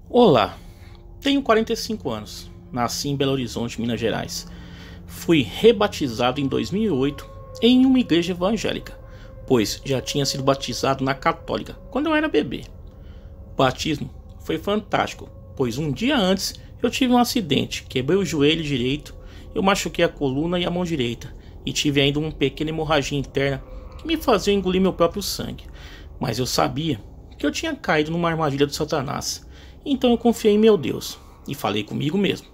Olá, tenho 45 anos, nasci em Belo Horizonte, Minas Gerais. Fui rebatizado em 2008 em uma igreja evangélica, pois já tinha sido batizado na católica quando eu era bebê. O batismo foi fantástico, pois um dia antes eu tive um acidente, quebrei o joelho direito, eu machuquei a coluna e a mão direita e tive ainda uma pequena hemorragia interna que me fazia engolir meu próprio sangue. Mas eu sabia que eu tinha caído numa armadilha do Satanás. Então eu confiei em meu Deus e falei comigo mesmo: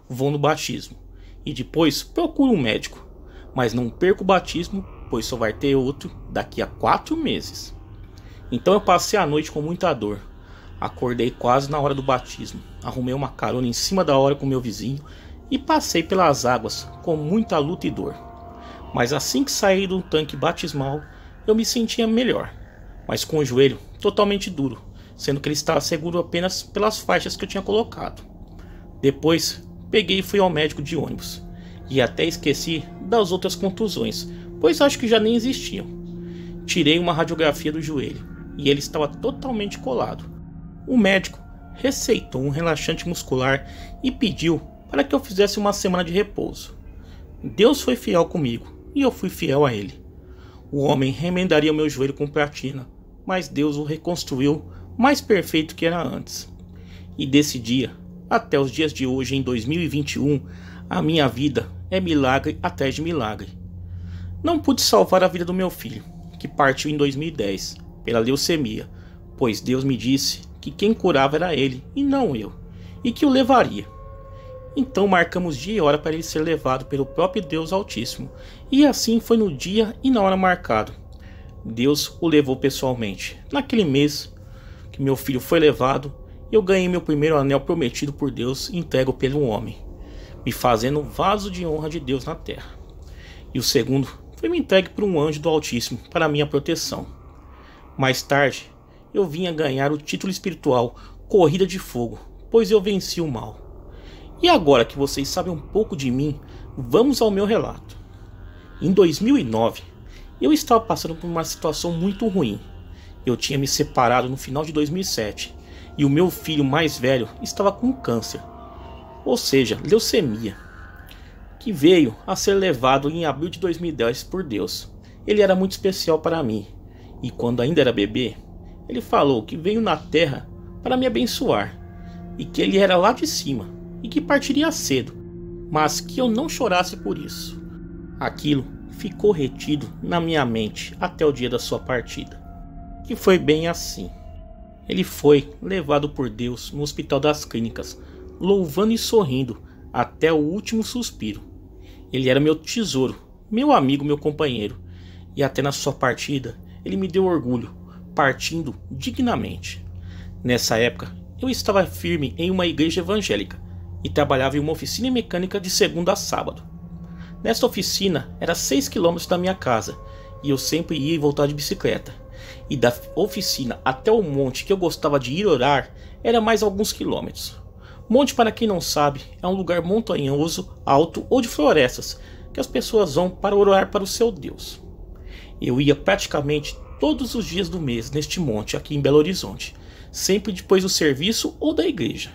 vou no batismo e depois procuro um médico, mas não perco o batismo, pois só vai ter outro daqui a 4 meses. Então eu passei a noite com muita dor. Acordei quase na hora do batismo, arrumei uma carona em cima da hora com meu vizinho e passei pelas águas com muita luta e dor. Mas assim que saí do tanque batismal, eu me sentia melhor, mas com o joelho totalmente duro, sendo que ele estava seguro apenas pelas faixas que eu tinha colocado. Depois, peguei e fui ao médico de ônibus, e até esqueci das outras contusões, pois acho que já nem existiam. Tirei uma radiografia do joelho, e ele estava totalmente colado. O médico receitou um relaxante muscular e pediu para que eu fizesse uma semana de repouso. Deus foi fiel comigo, e eu fui fiel a ele. O homem remendaria o meu joelho com platina, mas Deus o reconstruiu mais perfeito que era antes. E desse dia até os dias de hoje, em 2021, a minha vida é milagre atrás de milagre. Não pude salvar a vida do meu filho, que partiu em 2010 pela leucemia, pois Deus me disse que quem curava era ele e não eu, e que o levaria. Então marcamos dia e hora para ele ser levado pelo próprio Deus Altíssimo, e assim foi no dia e na hora marcado. Deus o levou pessoalmente. Naquele mês que meu filho foi levado, eu ganhei meu primeiro anel prometido por Deus e entrego pelo homem, me fazendo vaso de honra de Deus na terra. E o segundo foi me entregue por um anjo do Altíssimo para minha proteção. Mais tarde, eu vim a ganhar o título espiritual Corrida de Fogo, pois eu venci o mal. E agora que vocês sabem um pouco de mim, vamos ao meu relato. Em 2009, eu estava passando por uma situação muito ruim. Eu tinha me separado no final de 2007 e o meu filho mais velho estava com câncer, ou seja, leucemia, que veio a ser levado em abril de 2010 por Deus. Ele era muito especial para mim, e quando ainda era bebê, ele falou que veio na terra para me abençoar, e que ele era lá de cima, e que partiria cedo, mas que eu não chorasse por isso. Aquilo ficou retido na minha mente até o dia da sua partida. Que foi bem assim. Ele foi levado por Deus no Hospital das Clínicas, louvando e sorrindo até o último suspiro. Ele era meu tesouro, meu amigo, meu companheiro, e até na sua partida ele me deu orgulho, partindo dignamente. Nessa época eu estava firme em uma igreja evangélica e trabalhava em uma oficina mecânica de segunda a sábado. Nessa oficina era 6 km da minha casa e eu sempre ia e voltar de bicicleta. E da oficina até o monte que eu gostava de ir orar era mais alguns quilômetros. Monte, para quem não sabe, é um lugar montanhoso, alto ou de florestas que as pessoas vão para orar para o seu Deus. Eu ia praticamente todos os dias do mês neste monte aqui em Belo Horizonte, sempre depois do serviço ou da igreja.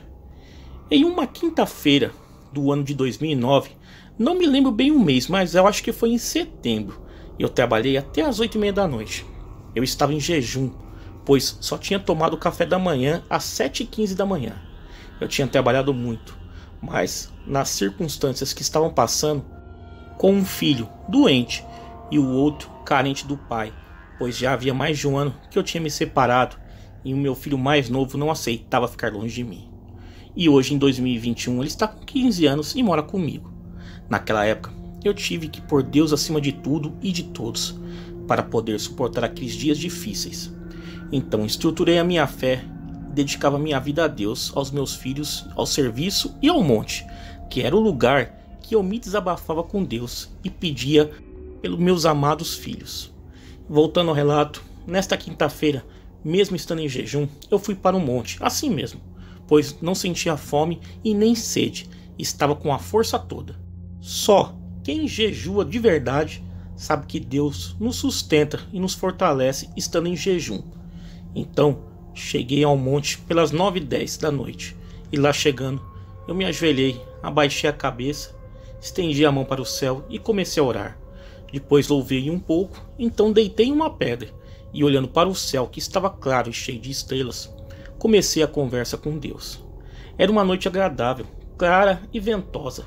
Em uma quinta-feira do ano de 2009, não me lembro bem o mês, mas eu acho que foi em setembro, eu trabalhei até as 8h30 da noite. Eu estava em jejum, pois só tinha tomado café da manhã às 7h15 da manhã. Eu tinha trabalhado muito, mas nas circunstâncias que estavam passando, com um filho doente e o outro carente do pai, pois já havia mais de um ano que eu tinha me separado e o meu filho mais novo não aceitava ficar longe de mim. E hoje, em 2021, ele está com 15 anos e mora comigo. Naquela época, eu tive que pôr Deus acima de tudo e de todos, para poder suportar aqueles dias difíceis. Então estruturei a minha fé, dedicava minha vida a Deus, aos meus filhos, ao serviço e ao monte, que era o lugar que eu me desabafava com Deus e pedia pelos meus amados filhos. Voltando ao relato, nesta quinta-feira, mesmo estando em jejum, eu fui para o monte, assim mesmo, pois não sentia fome e nem sede, estava com a força toda. Só que quem jejua de verdade sabe que Deus nos sustenta e nos fortalece estando em jejum. Então, cheguei ao monte pelas 9h10 da noite, e lá chegando, eu me ajoelhei, abaixei a cabeça, estendi a mão para o céu e comecei a orar. Depois louvei um pouco, então deitei em uma pedra, e olhando para o céu que estava claro e cheio de estrelas, comecei a conversa com Deus. Era uma noite agradável, clara e ventosa,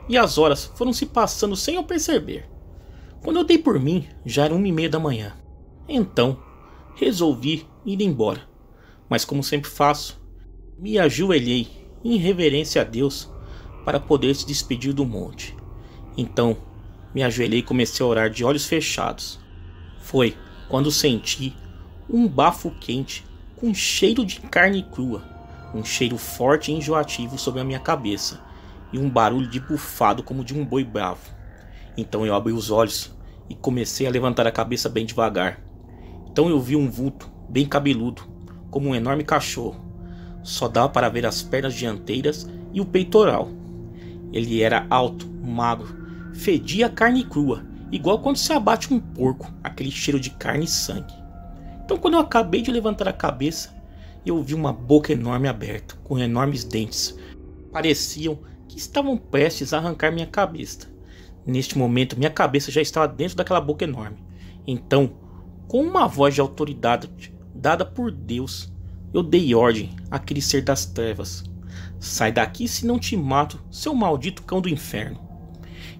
e as horas foram se passando sem eu perceber. Quando eu dei por mim, já era 1h30 da manhã. Então, resolvi ir embora, mas como sempre faço, me ajoelhei em reverência a Deus para poder se despedir do monte. Então, me ajoelhei e comecei a orar de olhos fechados. Foi quando senti um bafo quente com cheiro de carne crua, um cheiro forte e enjoativo sobre a minha cabeça e um barulho de bufado como de um boi bravo. Então eu abri os olhos e comecei a levantar a cabeça bem devagar. Então eu vi um vulto bem cabeludo, como um enorme cachorro. Só dava para ver as pernas dianteiras e o peitoral. Ele era alto, magro, fedia carne crua, igual quando se abate um porco, aquele cheiro de carne e sangue. Então quando eu acabei de levantar a cabeça, eu vi uma boca enorme aberta, com enormes dentes. Pareciam que estavam prestes a arrancar minha cabeça. Neste momento, minha cabeça já estava dentro daquela boca enorme. Então, com uma voz de autoridade dada por Deus, eu dei ordem àquele ser das trevas: sai daqui, se não te mato, seu maldito cão do inferno.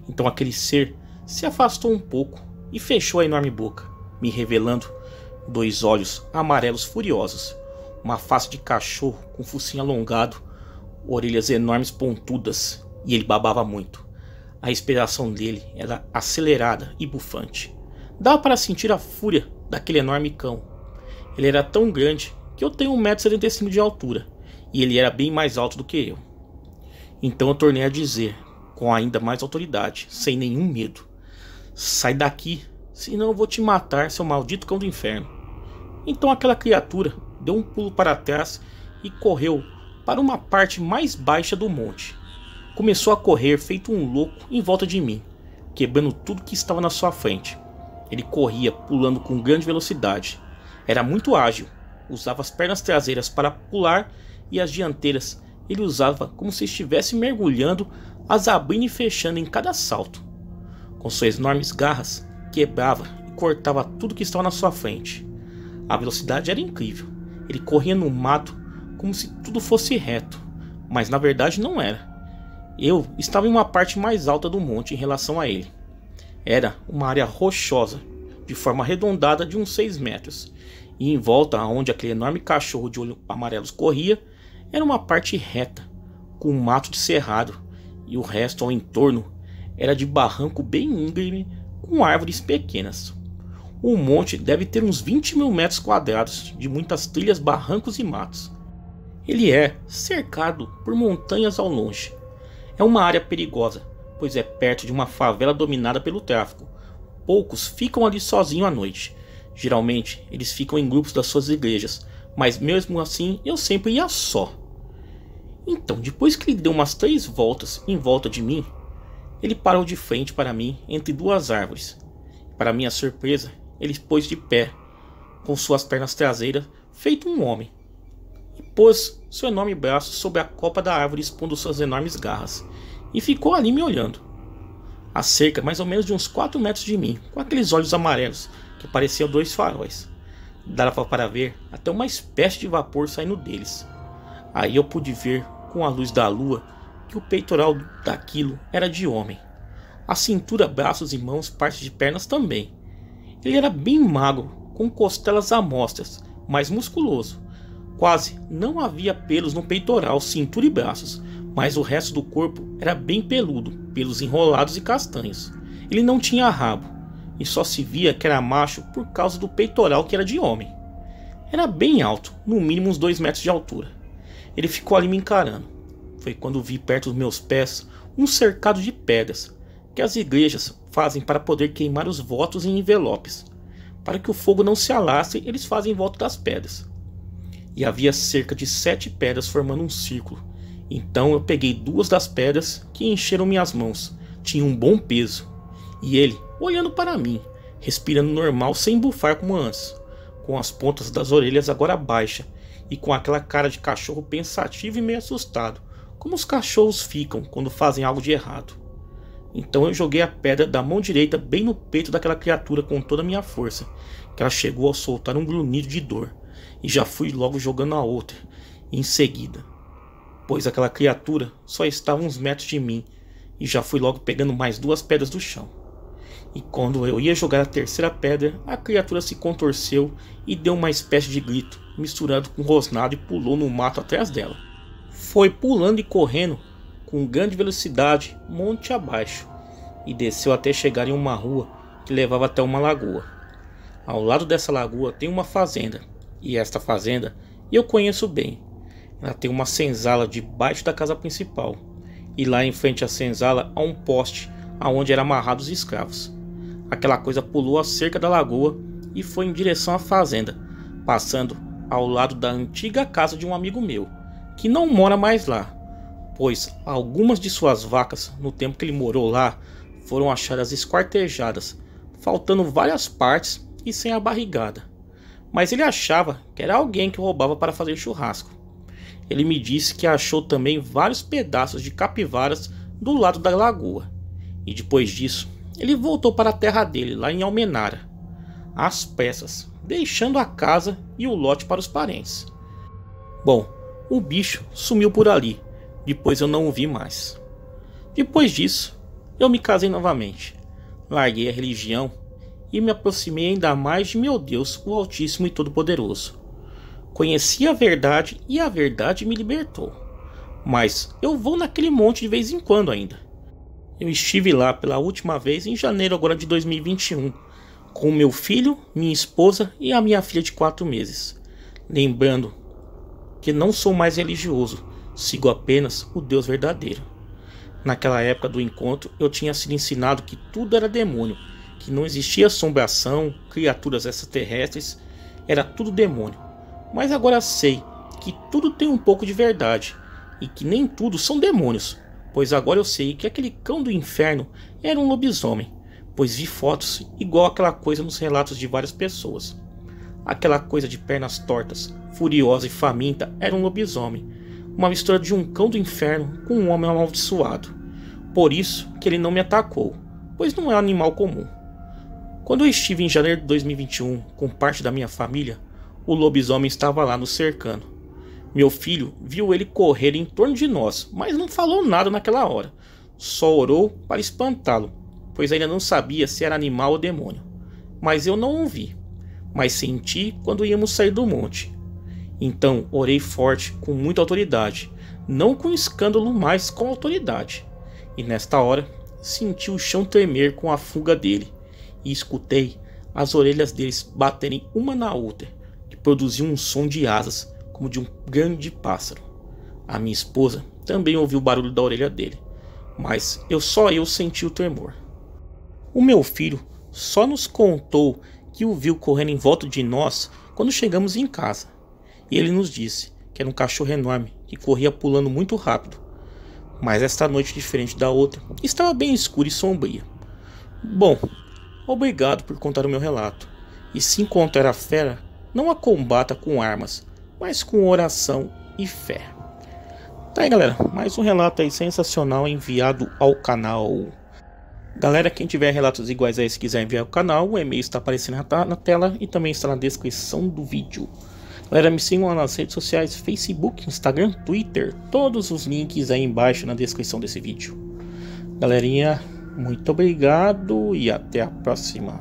Então aquele ser se afastou um pouco e fechou a enorme boca, me revelando 2 olhos amarelos furiosos, uma face de cachorro com focinho alongado, orelhas enormes pontudas, e ele babava muito. A respiração dele era acelerada e bufante. Dava para sentir a fúria daquele enorme cão. Ele era tão grande que eu tenho 1,75 m de altura, e ele era bem mais alto do que eu. Então eu tornei a dizer, com ainda mais autoridade, sem nenhum medo: sai daqui, senão eu vou te matar, seu maldito cão do inferno. Então aquela criatura deu um pulo para trás e correu para uma parte mais baixa do monte. Começou a correr feito um louco em volta de mim, quebrando tudo que estava na sua frente. Ele corria pulando com grande velocidade. Era muito ágil, usava as pernas traseiras para pular e as dianteiras ele usava como se estivesse mergulhando, as abrindo e fechando em cada salto. Com suas enormes garras, quebrava e cortava tudo que estava na sua frente. A velocidade era incrível. Ele corria no mato como se tudo fosse reto, mas na verdade não era. Eu estava em uma parte mais alta do monte em relação a ele. Era uma área rochosa, de forma arredondada de uns 6 metros, e em volta aonde aquele enorme cachorro de olhos amarelos corria, era uma parte reta, com um mato de cerrado, e o resto ao entorno era de barranco bem íngreme, com árvores pequenas. O monte deve ter uns 20.000 metros quadrados, de muitas trilhas, barrancos e matos. Ele é cercado por montanhas ao longe. É uma área perigosa, pois é perto de uma favela dominada pelo tráfico. Poucos ficam ali sozinhos à noite. Geralmente, eles ficam em grupos das suas igrejas, mas mesmo assim eu sempre ia só. Então, depois que ele deu umas 3 voltas em volta de mim, ele parou de frente para mim entre 2 árvores. Para minha surpresa, ele pôs de pé, com suas pernas traseiras, feito um homem, e pôs seu enorme braço sobre a copa da árvore, expondo suas enormes garras, e ficou ali me olhando, a cerca mais ou menos de uns 4 metros de mim, com aqueles olhos amarelos que pareciam 2 faróis. Dava para ver até uma espécie de vapor saindo deles. Aí eu pude ver, com a luz da lua, que o peitoral daquilo era de homem. A cintura, braços e mãos, partes de pernas também. Ele era bem magro, com costelas à mostras, mas musculoso. Quase não havia pelos no peitoral, cintura e braços, mas o resto do corpo era bem peludo, pelos enrolados e castanhos. Ele não tinha rabo, e só se via que era macho por causa do peitoral, que era de homem. Era bem alto, no mínimo uns 2 metros de altura. Ele ficou ali me encarando. Foi quando vi perto dos meus pés um cercado de pedras, que as igrejas fazem para poder queimar os votos em envelopes. Para que o fogo não se alastre, eles fazem em volta das pedras. E havia cerca de 7 pedras formando um círculo. Então eu peguei 2 das pedras que encheram minhas mãos, tinha um bom peso, e ele olhando para mim, respirando normal sem bufar como antes, com as pontas das orelhas agora baixas e com aquela cara de cachorro pensativo e meio assustado, como os cachorros ficam quando fazem algo de errado. Então eu joguei a pedra da mão direita bem no peito daquela criatura com toda a minha força, que ela chegou a soltar um grunhido de dor, e já fui logo jogando a outra em seguida, pois aquela criatura só estava uns metros de mim, e já fui logo pegando mais 2 pedras do chão. E quando eu ia jogar a terceira pedra, a criatura se contorceu e deu uma espécie de grito, misturado com rosnado, e pulou no mato atrás dela. Foi pulando e correndo com grande velocidade monte abaixo, e desceu até chegar em uma rua que levava até uma lagoa. Ao lado dessa lagoa tem uma fazenda, e esta fazenda eu conheço bem. Ela tem uma senzala debaixo da casa principal, e lá em frente à senzala há um poste aonde eram amarrados escravos. Aquela coisa pulou a cerca da lagoa e foi em direção à fazenda, passando ao lado da antiga casa de um amigo meu, que não mora mais lá, pois algumas de suas vacas, no tempo que ele morou lá, foram achadas esquartejadas, faltando várias partes e sem a barrigada. Mas ele achava que era alguém que roubava para fazer churrasco. Ele me disse que achou também vários pedaços de capivaras do lado da lagoa, e depois disso ele voltou para a terra dele, lá em Almenara, às pressas, deixando a casa e o lote para os parentes. Bom, o bicho sumiu por ali, depois eu não o vi mais. Depois disso, eu me casei novamente, larguei a religião e me aproximei ainda mais de meu Deus, o Altíssimo e Todo-Poderoso. Conheci a verdade e a verdade me libertou, mas eu vou naquele monte de vez em quando ainda. Eu estive lá pela última vez em janeiro agora de 2021, com meu filho, minha esposa e a minha filha de 4 meses. Lembrando que não sou mais religioso, sigo apenas o Deus verdadeiro. Naquela época do encontro eu tinha sido ensinado que tudo era demônio, que não existia assombração, criaturas extraterrestres, era tudo demônio. Mas agora sei que tudo tem um pouco de verdade, e que nem tudo são demônios. Pois agora eu sei que aquele cão do inferno era um lobisomem, pois vi fotos igual aquela coisa nos relatos de várias pessoas. Aquela coisa de pernas tortas, furiosa e faminta era um lobisomem, uma mistura de um cão do inferno com um homem amaldiçoado. Por isso que ele não me atacou, pois não é um animal comum. Quando eu estive em janeiro de 2021 com parte da minha família, o lobisomem estava lá nos cercando. Meu filho viu ele correr em torno de nós, mas não falou nada naquela hora. Só orou para espantá-lo, pois ainda não sabia se era animal ou demônio. Mas eu não o vi, mas senti quando íamos sair do monte. Então orei forte, com muita autoridade, não com escândalo, mas com autoridade. E nesta hora senti o chão tremer com a fuga dele, e escutei as orelhas deles baterem uma na outra, que produziu um som de asas, como de um grande pássaro. A minha esposa também ouviu o barulho da orelha dele, mas só eu senti o tremor. O meu filho só nos contou que o viu correndo em volta de nós quando chegamos em casa, e ele nos disse que era um cachorro enorme que corria pulando muito rápido. Mas esta noite, diferente da outra, estava bem escura e sombria. Bom, obrigado por contar o meu relato, e se encontrar a fera, não a combata com armas, mas com oração e fé. Tá aí, galera, mais um relato aí sensacional enviado ao canal. Galera, quem tiver relatos iguais a esse e quiser enviar ao canal, o e-mail está aparecendo na tela e também está na descrição do vídeo. Galera, me sigam lá nas redes sociais, Facebook, Instagram, Twitter, todos os links aí embaixo na descrição desse vídeo. Galerinha, muito obrigado e até a próxima.